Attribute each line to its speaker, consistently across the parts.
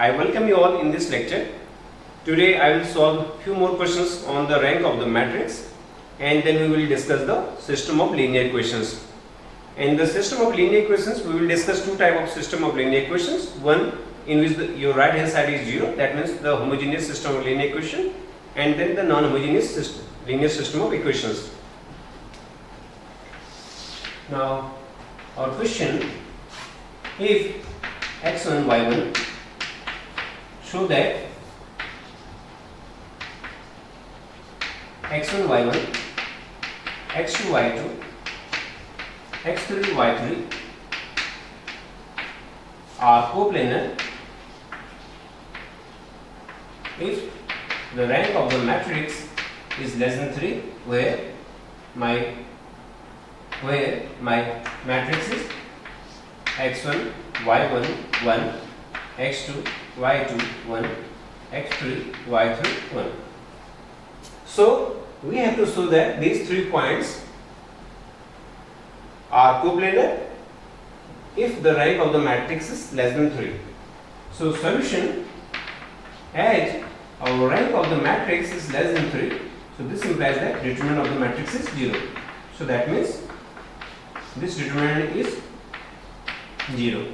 Speaker 1: I welcome you all in this lecture. Today I will solve few more questions on the rank of the matrix, and then we will discuss the system of linear equations. In the system of linear equations, we will discuss two types of system of linear equations. One in which your right hand side is 0, that means the homogeneous system of linear equation, and then the non-homogeneous linear system of equations. Now our question, if x1 y1 show that x1 y1 x2 y2 x3 y3 are coplanar if the rank of the matrix is less than 3, where my matrix is x1 y1 1 x2 y2 1 x3 y3 1. So we have to show that these 3 points are coplanar if the rank of the matrix is less than 3. So solution, as our rank of the matrix is less than 3, so this implies that determinant of the matrix is 0. So that means this determinant is 0.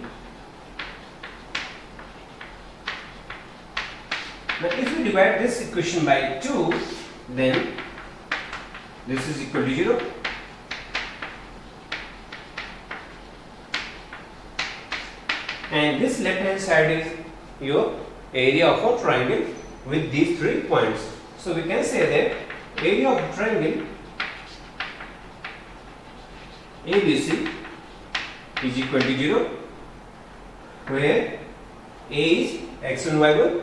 Speaker 1: Now if we divide this equation by 2, then this is equal to 0. And this left hand side is your area of a triangle with these 3 points. So we can say that area of a triangle ABC is equal to 0, where A is x1 y1,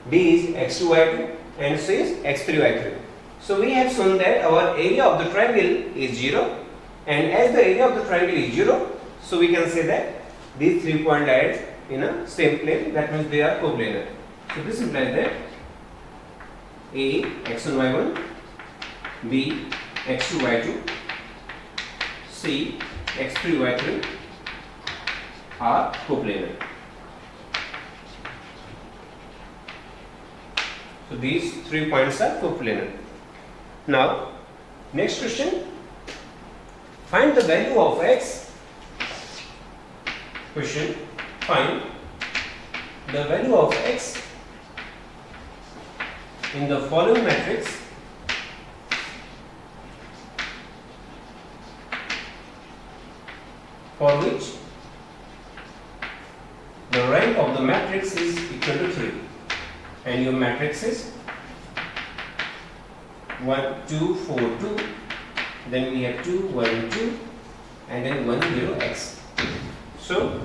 Speaker 1: B is x2 y2, and C is x3 y3. So we have shown that our area of the triangle is 0, and as the area of the triangle is 0, so we can say that these 3 points are in a same plane, that means they are coplanar. So this implies that A x1 y1, B x2 y2, C x3 y3 are coplanar. So these 3 points are coplanar. Now next question, find the value of x. Question, find the value of x in the following matrix for which the rank of the matrix is equal to 3, and your matrix is 1 2 4 2, then we have 2 1 2, and then 1 0 x. So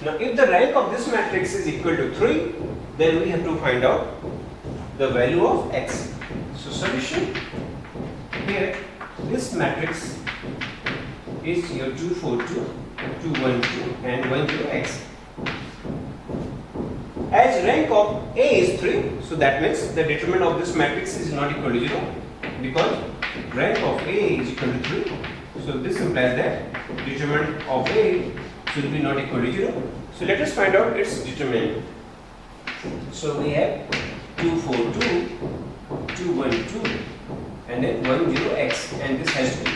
Speaker 1: now if the rank of this matrix is equal to 3, then we have to find out the value of x. So solution, here this matrix is your 2 4 2, 2 1 2, and 1 0 x. As rank of A is 3, so that means the determinant of this matrix is not equal to 0, because rank of A is equal to 3. So this implies that determinant of A should be not equal to 0. So let us find out its determinant. So we have 2 4 2, 2 1 2, and then 1 0 x, and this has to be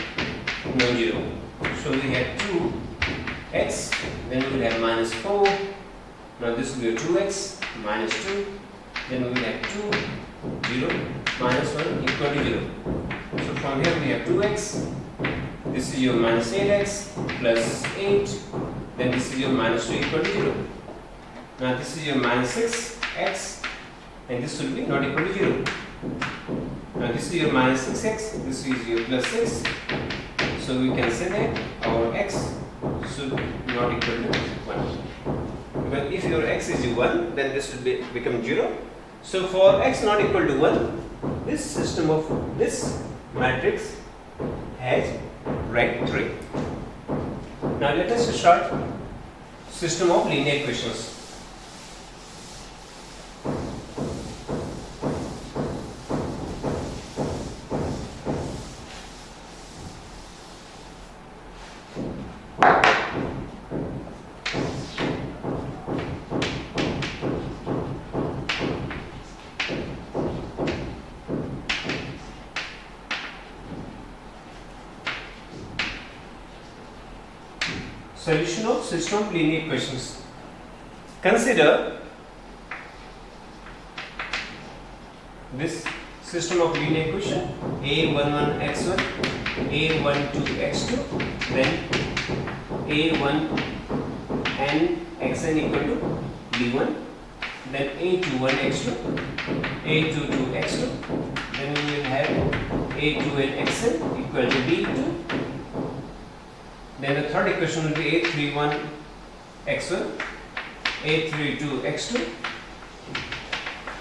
Speaker 1: non 0. So we have 2 x, then we will have minus 4. Now this will be 2x minus 2, then we will have 2 0 minus 1 equal to 0. So from here we have 2x, this is your minus 8x plus 8, then this is your minus 2 equal to 0. Now this is your minus 6x, and this will be not equal to 0. Now this is your minus 6x, this is your plus 6. So we can say that our x should not equal to 1. Because if your x is 1, then this will become 0. So for x not equal to 1, this system of this matrix has rank 3. Now let us start system of linear equations. solution of system of linear equations. Consider this system of linear equation a11 x1, a12 x2, then a1 and xn equal to b1, then a21 x2, a22 x2, then we will have a2n xn equal to b2, then the third equation will be a31 x1, a32 x2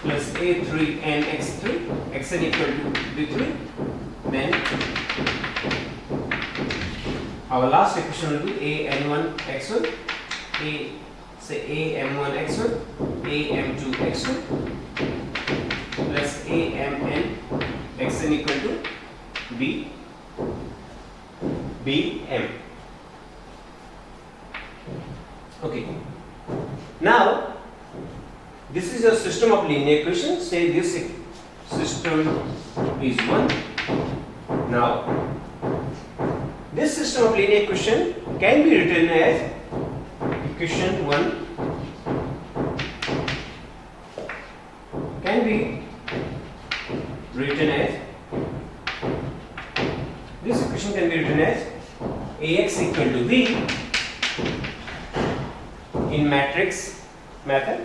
Speaker 1: plus a3n x3, xn equal to b3, then our last equation will be an1 x1, am1 x1, am2 x2 plus amn xn equal to bm. Okay. Now this is a system of linear equations. Say this system is 1. Now this system of linear equation can be written as equation 1 can be written as this equation can be written as ax equal to b in matrix method.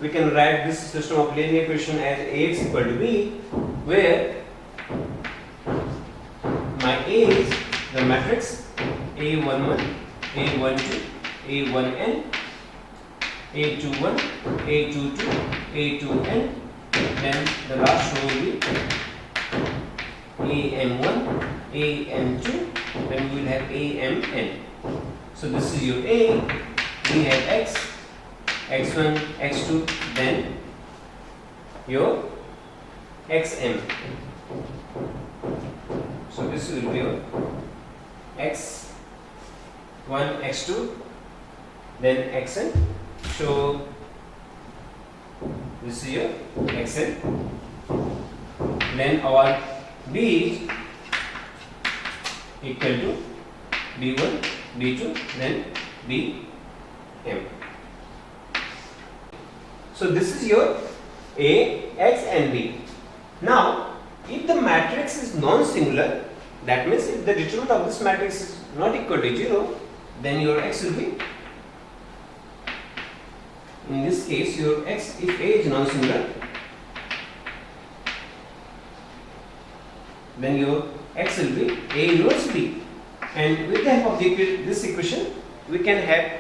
Speaker 1: We can write this system of linear equation as ax equal to b, where my A is the matrix a11, a12, a1n, a21, a22, a2n, then the last row will be am1, am2, then we will have amn. So this is your A, we have x, x1, x2, then your xm. So this will be your x1, x2, then xn. So this is your xn. Then our b is equal to b1, b2, then bm. So this is your A, x and b. Now if the matrix is non-singular, that means if the determinant of this matrix is not equal to 0, then your x will be, in this case your x, if A is non-singular, then your x will be A inverse b. And with the help of this equation, we can have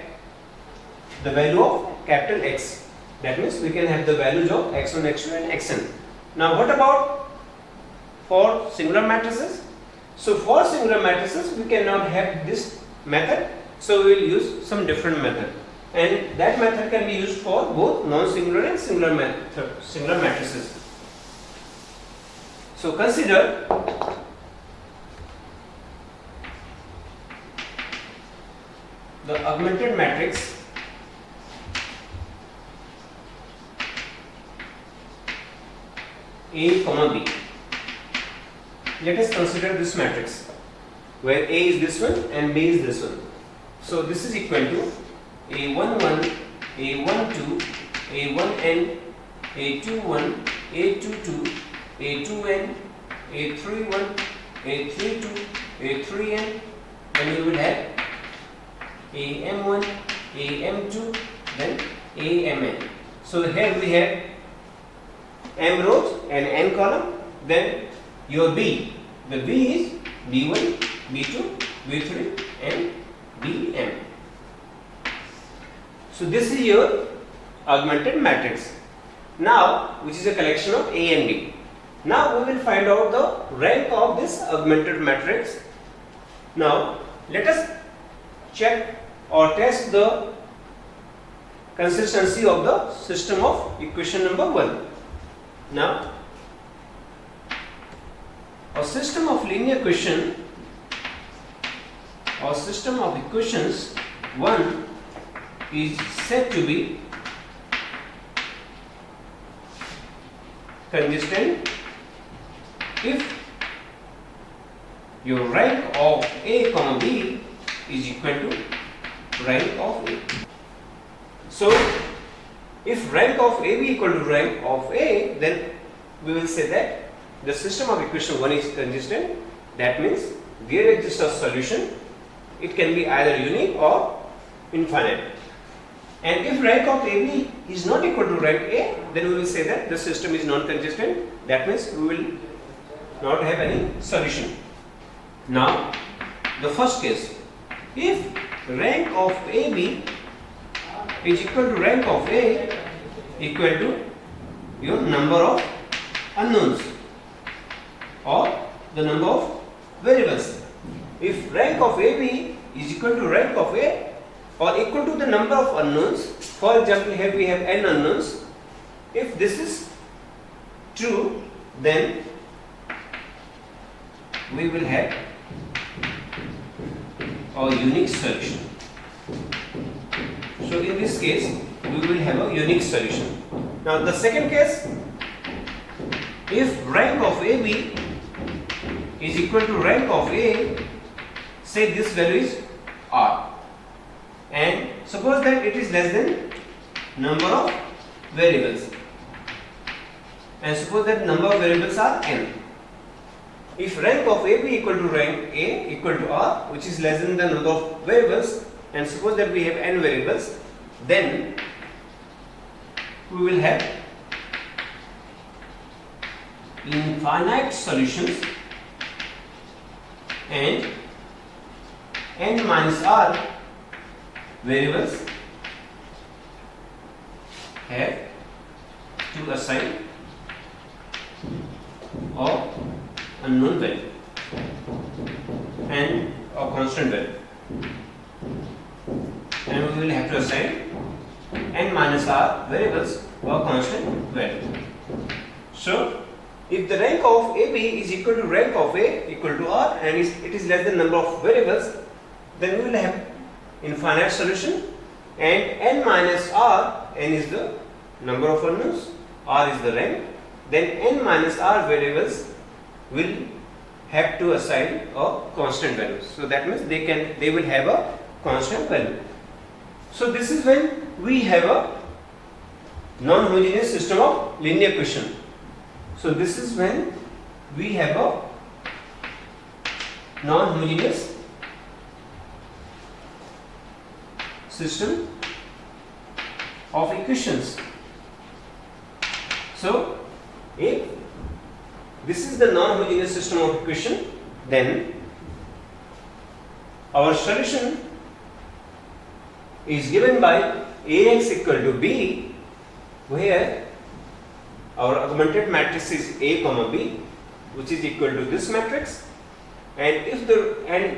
Speaker 1: the value of capital X. That means we can have the values of x1, x2 and xn. Now what about for singular matrices? So for singular matrices we cannot have this method, so we will use some different method, and that method can be used for both non-singular and singular matrices. So consider the augmented matrix A, B. Let us consider this matrix where A is this one and B is this one. So this is equal to A11, A12, A1n, A21, A22, A2n, A31, A32, A3n, then we will have AM1, AM2, then AMN. So here we have m rows and n column, then your B, the B is B1, B2, B3 and Bm. So this is your augmented matrix. Now which is a collection of A and B. Now we will find out the rank of this augmented matrix. Now let us check or test the consistency of the system of equation number 1. Now a system of linear equation or system of equations 1 is said to be consistent if your rank of A, B is equal to rank of A. So if rank of AB equal to rank of A, then we will say that the system of equation 1 is consistent. That means there exists a solution. It can be either unique or infinite. And if rank of AB is not equal to rank A, then we will say that the system is non-consistent. That means we will not have any solution. Now, the first case, if rank of AB is equal to rank of A equal to your number of unknowns or the number of variables. If rank of AB is equal to rank of A or equal to the number of unknowns, for example here we have n unknowns, if this is true, then we will have a unique solution. So in this case we will have a unique solution. Now the second case, if rank of AB is equal to rank of A, say this value is R, and suppose that it is less than number of variables, and suppose that number of variables are n. If rank of AB equal to rank A equal to R, which is less than the number of variables, and suppose that we have n variables, then we will have infinite solutions and n minus r variables have to assign a unknown value and a constant value, and we will have to assign n minus r variables a constant value. So if the rank of AB is equal to rank of A equal to R and it is less than number of variables, then we will have infinite solution, and n minus r, n is the number of unknowns, r is the rank, then n minus r variables will have to assign a constant value. So that means they will have a constant value. So this is when we have a non-homogeneous system of linear equation. So this is when we have a non-homogeneous system of equations. So if this is the non-homogeneous system of equation, then our solution is given by Ax equal to b, where our augmented matrix is A comma B, which is equal to this matrix, and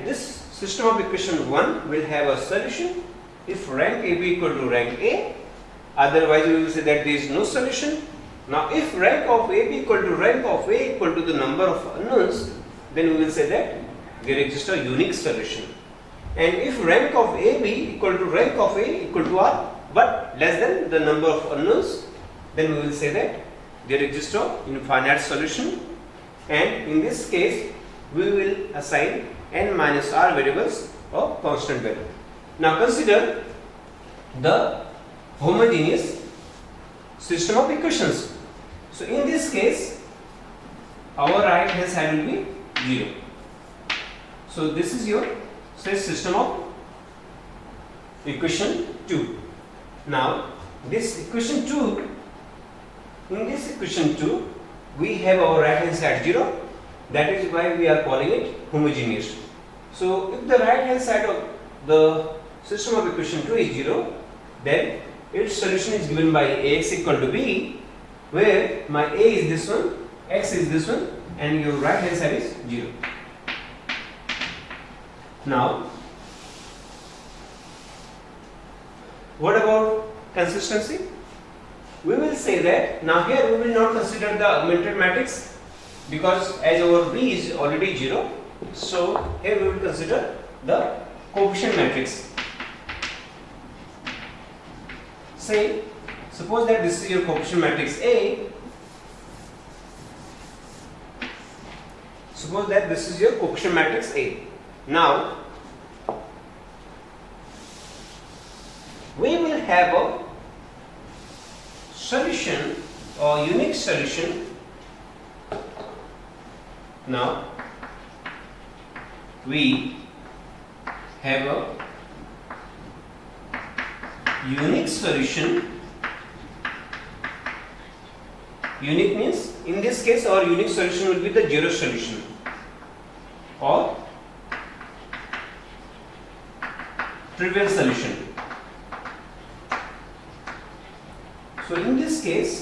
Speaker 1: this system of equation 1 will have a solution if rank AB equal to rank A. Otherwise we will say that there is no solution. Now if rank of AB equal to rank of A equal to the number of unknowns, then we will say that there exists a unique solution. And if rank of AB equal to rank of A equal to R but less than the number of unknowns, then we will say that there exists a infinite solution, and in this case we will assign n minus r variables a constant value. Now consider the homogeneous system of equations. So in this case our right hand side will be 0. So this is your system of equation 2. Now this equation 2, in this equation 2 we have our right hand side 0, that is why we are calling it homogeneous. So if the right hand side of the system of equation 2 is 0, then its solution is given by Ax equal to b, where my A is this one, x is this one, and your right hand side is 0. Now what about consistency? We will say that now here we will not consider the augmented matrix because as our B is already 0, so here we will consider the coefficient matrix. Say, suppose that this is your coefficient matrix A. Suppose that this is your coefficient matrix A. Now, have a solution or unique solution. Now we have a unique solution. Unique means, in this case our unique solution will be the zero solution or trivial solution. So in this case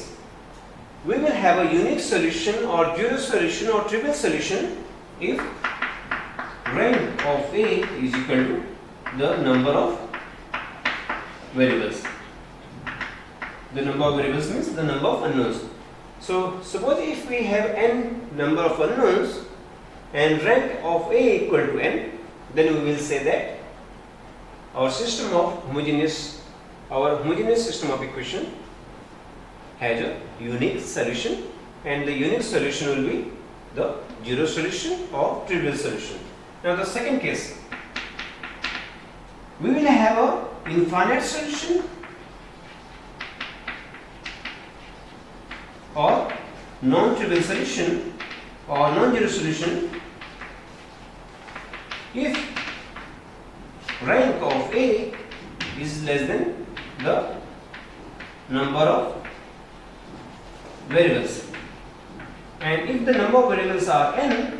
Speaker 1: we will have a unique solution or zero solution or trivial solution if rank of A is equal to the number of variables. The number of variables means the number of unknowns. So suppose if we have n number of unknowns and rank of A equal to n, then we will say that our homogeneous system of equation has a unique solution, and the unique solution will be the zero solution or trivial solution. Now the second case, we will have a infinite solution or non-trivial solution or non-zero solution if rank of A is less than the number of variables, and if the number of variables are n,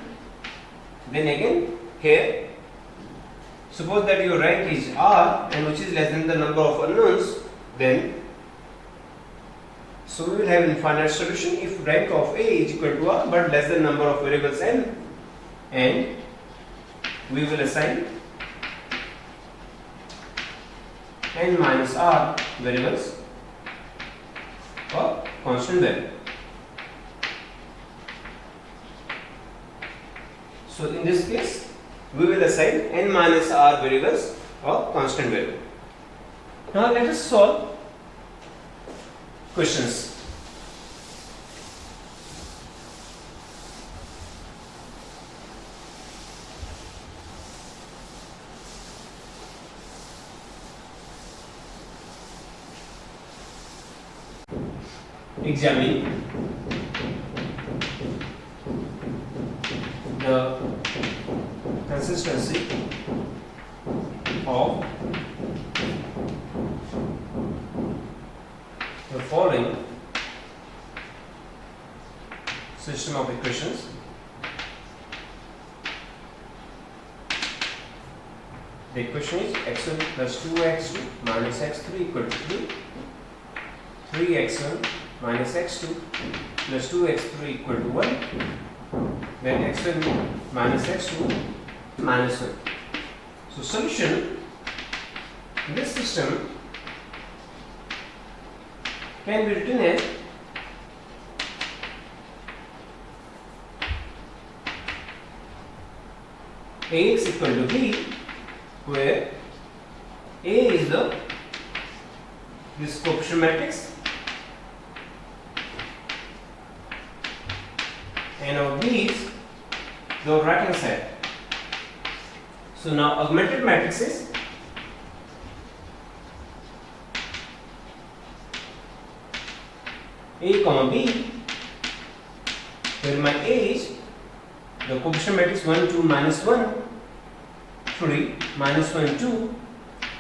Speaker 1: then again here suppose that your rank is r and which is less than the number of unknowns, then so we will have infinite solution if rank of A is equal to r but less than number of variables n, and we will assign n minus r variables or constant value. So in this case we will assign n minus r variables or constant value. Now let us solve questions. Examine the consistency of the following system of equations. The equation is x1 plus 2x2 minus x3 equal to 3, 3x1 minus x2 plus 2x3 equal to 1, then x1 minus x2 minus 1. So solution in this system can be written as Ax equal to b, where A is this coefficient matrix and our B is the right hand side. So now augmented matrices A comma B, where my A is the coefficient matrix 1 2 minus 1 3 minus 1 2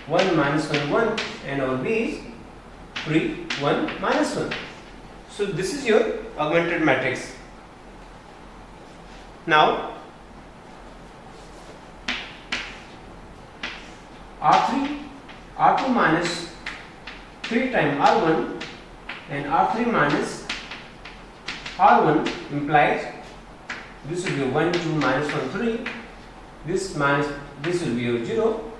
Speaker 1: 1 minus 1 1, and our B is 3 1 minus 1. So this is your augmented matrix. Now R3 R2 minus 3 times R1 and R3 minus R1 implies this will be 1 2 minus 1 3, this will be your 0.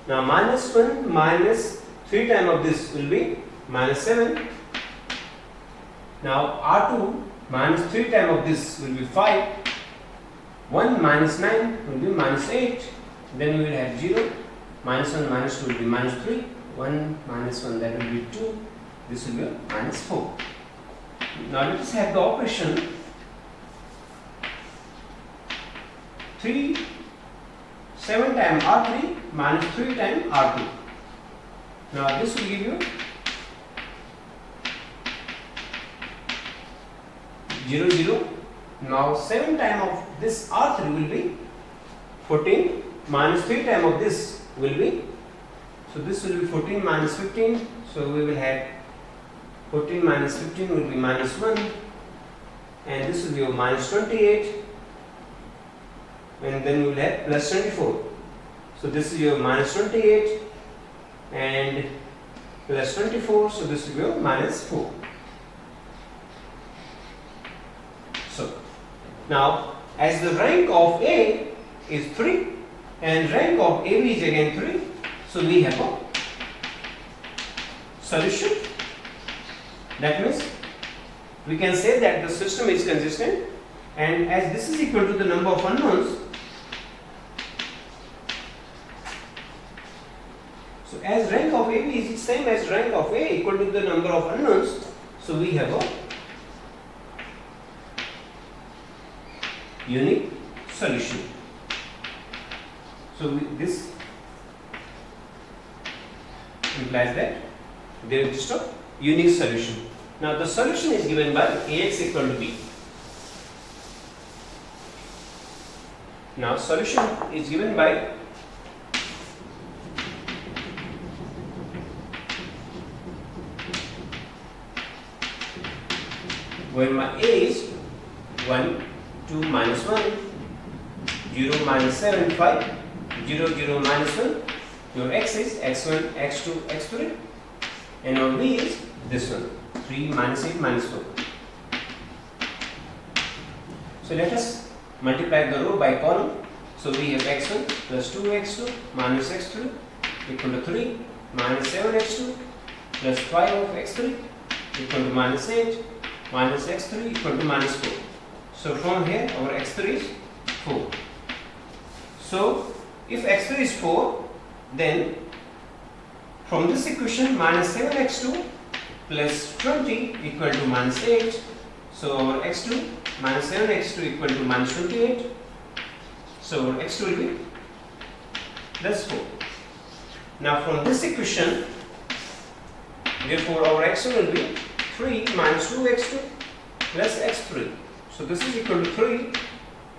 Speaker 1: Now minus 1 minus 3 times of this will be minus 7. Now R2 minus 3 times of this will be 5. 1 minus 9 will be minus 8. Then we will have 0. Minus 1 minus 2 will be minus 3. 1 minus 1, that will be 2. This will be minus 4. Now let us have the operation 7 times R3 minus 3 times R2. Now this will give you 0, 0. Now 7 times of this R3 will be 14 minus 3 times of this will be, so this will be 14 minus 15. So we will have 14 minus 15 will be minus 1, and this will be your minus 28, and then we will have plus 24. So this is your minus 28 and plus 24, so this will be your minus 4. So now as the rank of A is 3 and rank of AB is again 3, so we have a solution. That means we can say that the system is consistent, and as this is equal to the number of unknowns, so as rank of AB is same as rank of A equal to the number of unknowns, so we have a unique solution. So this implies that there is just a unique solution. Now the solution is given by Ax equal to B. Now solution is given by where my A is 1, 2 minus 1, 0 minus 7, 5, 0, 0 minus 1. Your x is x1, x2, x3, and your b is this one, 3 minus 8 minus 4. So let us multiply the row by column. So we have x1 plus 2x2 minus x3 equal to 3 minus 7x2 plus 5 of x3 equal to minus 8 minus x3 equal to minus 4. So from here our x3 is 4. So if x3 is 4, then from this equation minus 7x2 plus 20 equal to minus 8. So our x2 minus 7x2 equal to minus 28. So our x2 will be plus 4. Now from this equation, therefore our x1 will be 3 minus 2x2 plus x3. So this is equal to 3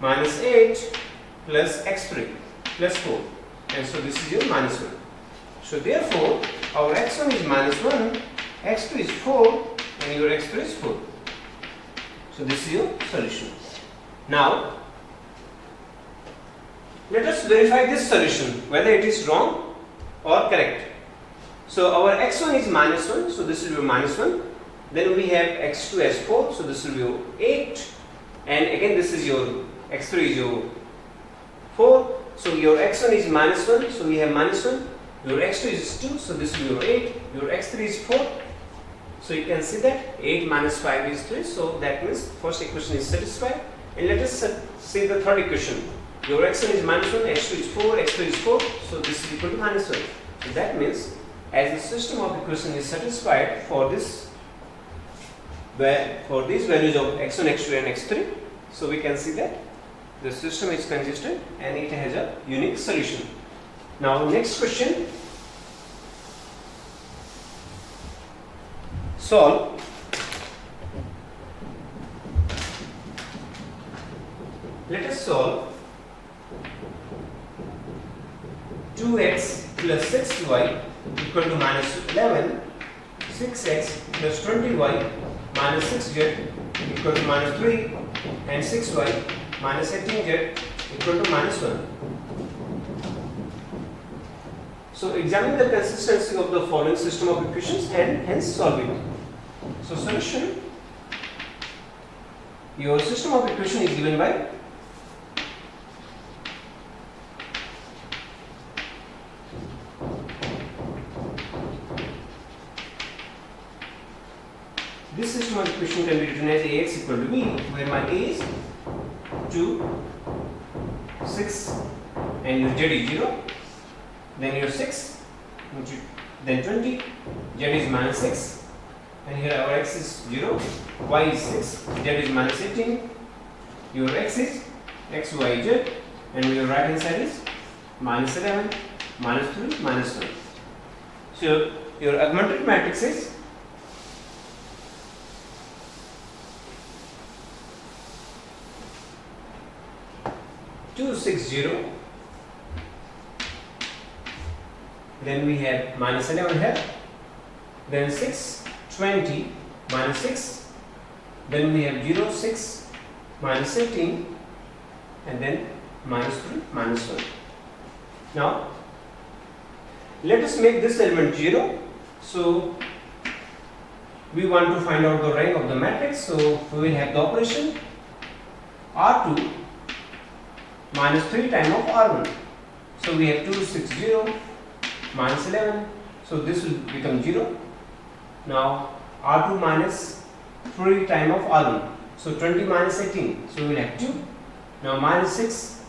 Speaker 1: minus 8 plus x3 plus 4. And so this is your minus 1. So therefore our x1 is minus 1, x2 is 4, and your x3 is 4. So this is your solution. Now let us verify this solution whether it is wrong or correct. So our x1 is minus 1, so this will be minus 1. Then we have x2 as 4, so this will be your 8. And again this is your x3 is your 4. So your x1 is minus 1, so we have minus 1. Your x2 is 2, so this will be your 8. Your x3 is 4. So you can see that 8 minus 5 is 3. So that means first equation is satisfied. And let us see the third equation. Your x1 is minus 1, x2 is 4, x3 is 4. So this is equal to minus 1. So that means as the system of equation is satisfied for this, for these values of x1, x2 and x3, so we can see that the system is consistent and it has a unique solution. Now next question, solve let us solve 2x plus 6y equal to minus 11, 6x plus 20y minus 6z equal to minus 3, and 6y minus 18z equal to minus 1. So examine the consistency of the following system of equations and hence solve it. So solution, your system of equation is given by this system of equation can be written as Ax equal to B, where my A is 2, 6 and your Z is 0, then your 6, then 20, Z is minus 6, and here our x is 0, y is 6, Z is minus 18, your x is x, y, z, and your right hand side is minus 11, minus 3, minus 1. So your augmented matrix is two, 6, 0. Then we have minus 11 here. Then 6, 20, minus 6. Then we have 0, 6, minus 18. And then minus 3, minus 1. Now, let us make this element 0. So, we want to find out the rank of the matrix. So, we will have the operation R2 minus 3 times of R1. So, we have 2, 6, 0, minus 11. So, this will become 0. Now, R2 minus 3 times of R1. So, 20 minus 18. So, we will have 2. Now, minus 6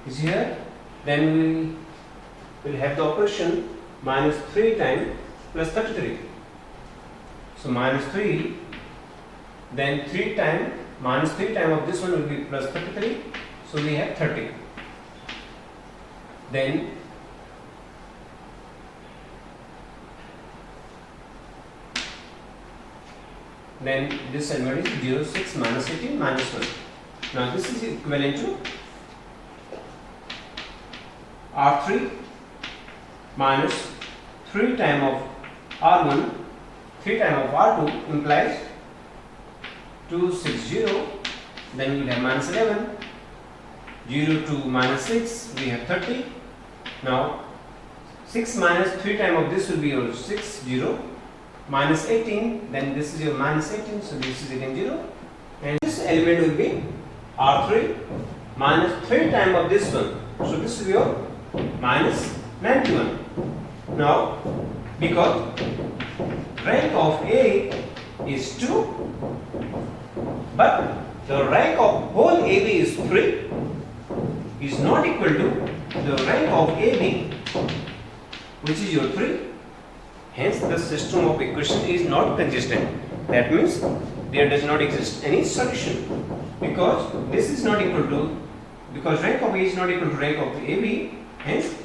Speaker 1: is here. Then we will have the operation minus 3 times plus 33. So, minus 3, then 3 times, minus 3 times of this one will be plus 33. So, we have 30. Then this element is 0, 6, minus 18, minus 1. Now, this is equivalent to R3 minus 3 times of R1, 3 times of R2 implies 2, 6, 0. Then we will have minus 11, 0 to minus 6, we have 30. Now, 6 minus 3 times of this will be your 6, 0. Minus 18, then this is your minus 18, so this is again 0. And this element will be R3 minus 3 times of this one. So, this is your minus 91. Now, because rank of A is 2, but the rank of whole AB is 3, is not equal to the rank of AB, which is your 3. Hence, the system of equation is not consistent. That means there does not exist any solution, because this is not equal to, because rank of A is not equal to rank of AB. Hence,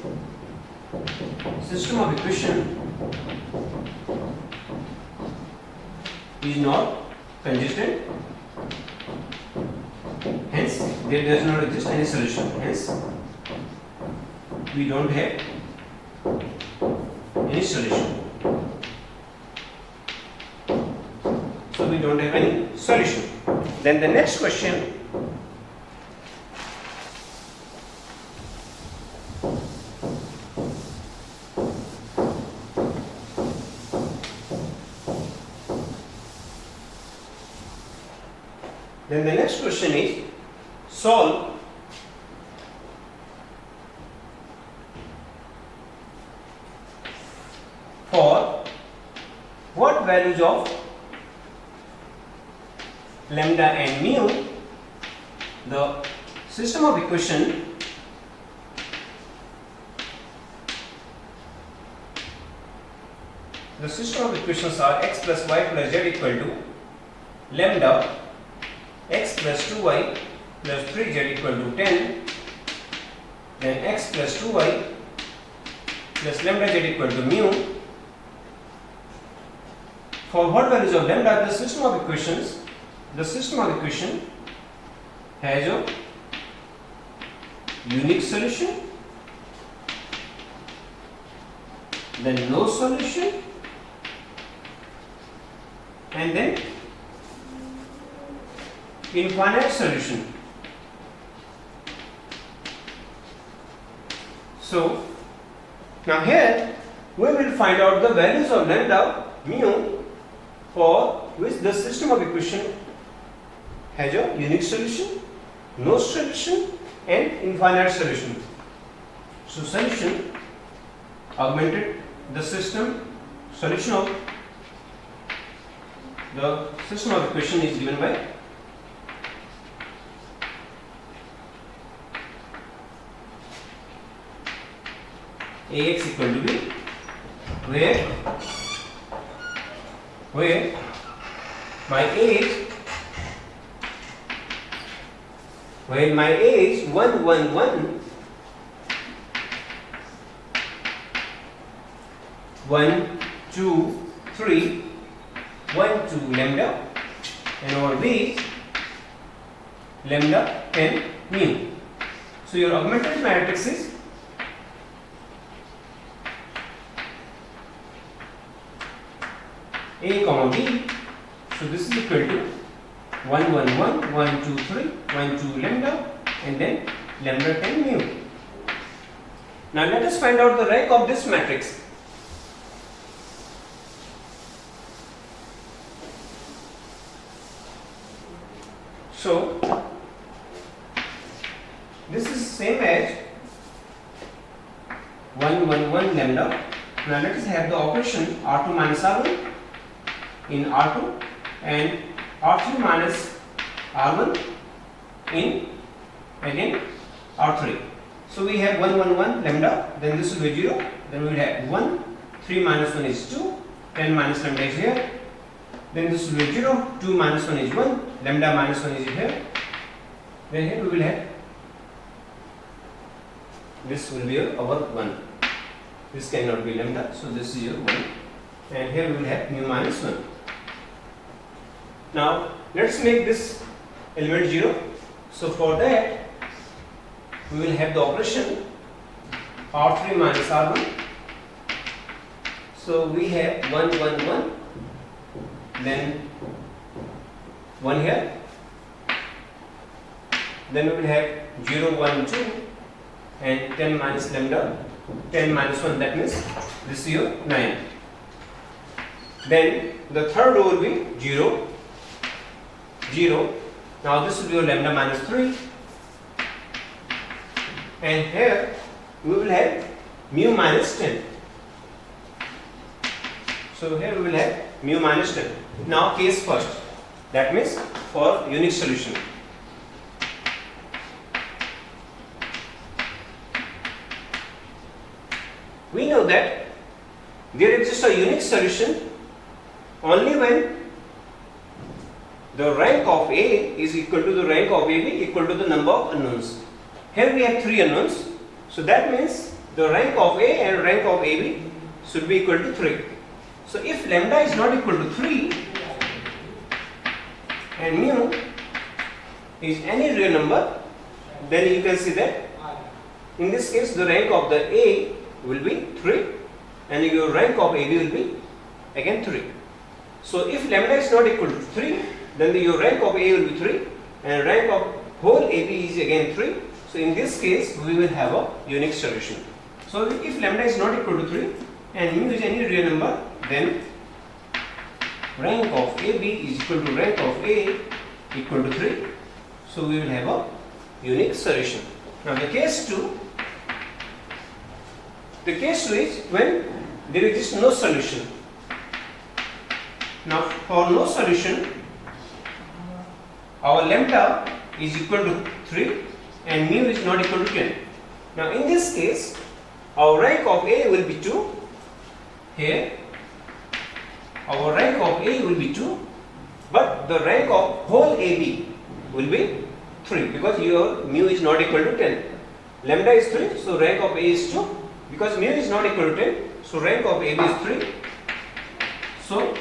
Speaker 1: system of equation is not consistent. Hence, there does not exist any solution. Hence, we don't have any solution. So, we don't have any solution. Then the next question. Then the next question is solve for what values of lambda and mu the system of equation of equations are x plus y plus z equal to lambda x plus 2y plus 3z equal to 10, then x plus 2y plus lambda z equal to mu. For what values of lambda, the system of equation has a unique solution, then no solution, and then infinite solution. So, now here we will find out the values of lambda, mu, for which the system of equation has a unique solution, no solution, and infinite solution. So, solution augmented the system, solution of the system of equation is given by Ax equal to b, where my age 111 1, 2, 3, 1, 2 lambda, and over B lambda 10 mu. So your augmented matrix is A comma B. So this is equal to 1, 1, 1, 1, 2, 3, 1, 2 lambda, and then lambda 10 mu. Now let us find out the rank of this matrix. So this is same as 1, 1, 1 lambda. Now let us have the operation R2 minus R1 in R2 and R3 minus R1 in again R3. So we have 1, 1, 1 lambda, then this will be 0, then we will have 1, 3 minus 1 is 2, 10 minus lambda is here, then this will be 0, 2 minus 1 is 1, lambda minus 1 is here, then here we will have, this will be our 1, this cannot be lambda, so this is your 1, and here we will have mu minus 1. Now let's make this element 0, so for that we will have the operation R3 minus R1. So we have 1, 1, 1, then 1 here, then we will have 0, 1, 2, and 10 minus lambda, 10 minus 1, that means this is your 9. Then the third row will be 0, 0. Now this will be your lambda minus 3. And here we will have mu minus 10. So here we will have mu minus 10. Now case first, that means for unique solution. We know that there exists a unique solution only when the rank of A is equal to the rank of AB equal to the number of unknowns. Here we have 3 unknowns, so that means the rank of A and rank of AB should be equal to 3. So if lambda is not equal to 3 and mu is any real number, then you can see that in this case the rank of the A will be 3 and your rank of AB will be again 3. So if lambda is not equal to 3, then your rank of A will be 3 and rank of whole AB is again 3. So in this case we will have a unique solution. So if lambda is not equal to 3 and mu is any real number, then rank of AB is equal to rank of A equal to 3. So we will have a unique solution. Now the case 2 is when there exists no solution. Now for no solution, our lambda is equal to 3 and mu is not equal to 10. Now in this case, our rank of A will be 2. Here, our rank of A will be 2, but the rank of whole AB will be 3 because your mu is not equal to 10. Lambda is 3, so rank of A is 2. Because mu is not equal to 10, so rank of AB is 3. So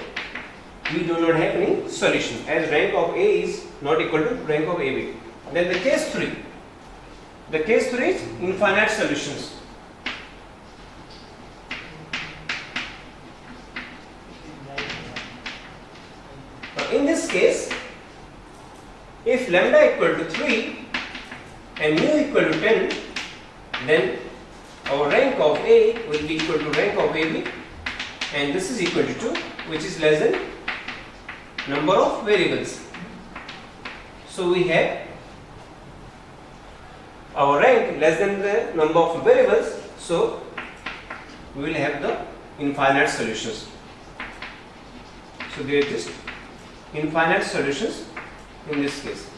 Speaker 1: we do not have any solution as rank of A is not equal to rank of AB. Then the case 3. The case 3 is infinite solutions. Now in this case, if lambda equal to 3 and mu equal to 10, then our rank of A will be equal to rank of AB and this is equal to 2, which is less than number of variables. So we have our rank less than the number of variables, so we will have the infinite solutions. So there exist infinite solutions in this case.